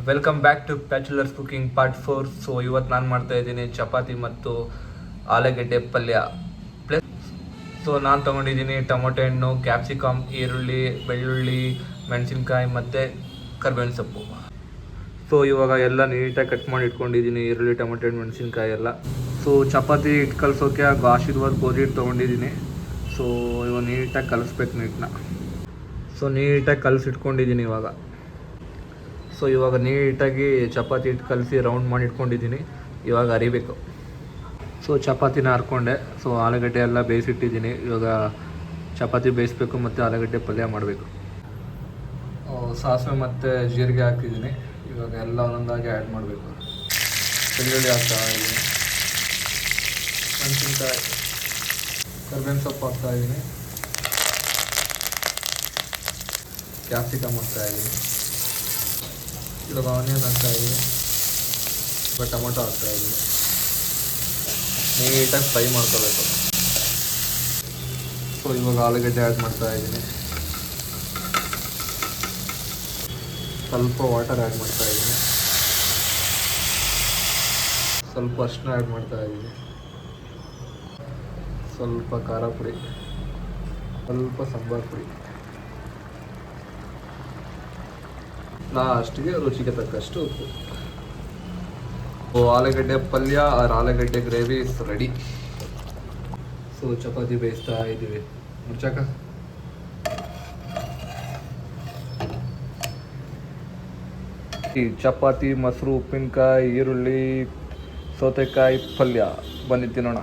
Welcome back to bachelors cooking part 4. So ಇವತ್ತು ನಾನು ಮಾಡ್ತಾ ಇದ್ದೀನಿ ಚಪಾತಿ ಮತ್ತು ಆಲೂಗಡ್ಡೆ ಪಲ್ಯ ಪ್ಲಸ್. ಸೊ ನಾನು ತೊಗೊಂಡಿದ್ದೀನಿ ಟೊಮೊಟೊ ಹಣ್ಣು, ಕ್ಯಾಪ್ಸಿಕಮ್, ಈರುಳ್ಳಿ, ಬೆಳ್ಳುಳ್ಳಿ, ಮೆಣಸಿನ್ಕಾಯಿ ಮತ್ತು ಕರ್ಬೇವಿನ ಸೊಪ್ಪು. ಸೊ ಇವಾಗ ಎಲ್ಲ ನೀಟಾಗಿ ಕಟ್ ಮಾಡಿ ಇಟ್ಕೊಂಡಿದ್ದೀನಿ, ಈರುಳ್ಳಿ, ಟೊಮೊಟೊ ಹಣ್ಣು, ಮೆಣಸಿನ್ಕಾಯಿ ಎಲ್ಲ. ಸೊ ಚಪಾತಿ ಹಿಟ್ಟು ಕಲಿಸೋಕೆ ಆಶೀರ್ವಾದ್ ಗೋಧಿ ಹಿಟ್ಟು ತೊಗೊಂಡಿದ್ದೀನಿ. ಸೊ ಇವಾಗ ನೀಟಾಗಿ ಕಲಿಸ್ಬೇಕು ನೀಟನ್ನ. ಸೊ ನೀಟಾಗಿ ಕಲಸಿಟ್ಕೊಂಡಿದ್ದೀನಿ ಇವಾಗ. ಸೊ ಇವಾಗ ನೀಟಾಗಿ ಚಪಾತಿ ಹಿಟ್ಟು ಕಲಸಿ ರೌಂಡ್ ಮಾಡಿ ಇಟ್ಕೊಂಡಿದ್ದೀನಿ, ಇವಾಗ ಅರಿಬೇಕು. ಸೊ ಚಪಾತಿನ ಹರ್ಕೊಂಡೆ. ಸೊ ಆಲೂಗಡ್ಡೆ ಎಲ್ಲ ಬೇಯಿಸಿಟ್ಟಿದ್ದೀನಿ, ಇವಾಗ ಚಪಾತಿ ಬೇಯಿಸ್ಬೇಕು ಮತ್ತು ಆಲೂಗಡ್ಡೆ ಪಲ್ಯ ಮಾಡಬೇಕು. ಸಾಸಿವೆ ಮತ್ತು ಜೀರಿಗೆ ಹಾಕಿದ್ದೀನಿ, ಇವಾಗ ಎಲ್ಲ ಒಂದೊಂದಾಗಿ ಆ್ಯಡ್ ಮಾಡಬೇಕು. ಬೆಳ್ಳುಳ್ಳಿ ಹಾಕ್ತಾ ಇದ್ದೀನಿ, ಮೆಣಸಿನ್ಕಾಯಿ, ಕರ್ಬೇವಿನ ಸೊಪ್ಪು ಹಾಕ್ತಾಯಿದ್ದೀನಿ, ಕ್ಯಾಪ್ಸಿಕಮ್ ಹಾಕ್ತಾಯಿದ್ದೀನಿ, ಇವಾಗ ಆನಿಯನ್ ಹಾಕ್ತಾಯಿದ್ದೀನಿ, ಇವಾಗ ಟೊಮೊಟೊ ಹಾಕ್ತಾಯಿದ್ದೀನಿ. ನೀಟಾಗಿ ಫ್ರೈ ಮಾಡ್ಕೋಬೇಕು. ಸೊ ಇವಾಗ ಆಲೂಗಡ್ಡೆ ಆ್ಯಡ್ ಮಾಡ್ತಾಯಿದ್ದೀನಿ, ಸ್ವಲ್ಪ ವಾಟರ್ ಆ್ಯಡ್ ಮಾಡ್ತಾಯಿದ್ದೀನಿ, ಸ್ವಲ್ಪ ಅರಿಶಿನ ಆ್ಯಡ್ ಮಾಡ್ತಾಯಿದ್ದೀನಿ, ಸ್ವಲ್ಪ ಖಾರ ಪುಡಿ, ಸ್ವಲ್ಪ ಸಾಂಬಾರು ಪುಡಿ, ಲಾಸ್ಟಿಗೆ ರುಚಿಗೆ ತಕ್ಕಷ್ಟು ಉಪ್ಪು. ಆಲೂಗಡ್ಡೆ ಪಲ್ಯ ಆರ್ ಆಲೂಗಡ್ಡೆ ಗ್ರೇವಿ ಇಸ್ ರೆಡಿ. ಸೊ ಚಪಾತಿ ಬೇಯಿಸ್ತಾ ಇದ್ದೀವಿ. ಮುರ್ಚಾಕ ಈ ಚಪಾತಿ, ಮೊಸರು, ಉಪ್ಪಿನಕಾಯಿ, ಈರುಳ್ಳಿ, ಸೌತೆಕಾಯಿ ಪಲ್ಯ ಬಂದಿತ್ತು ನೋಡ.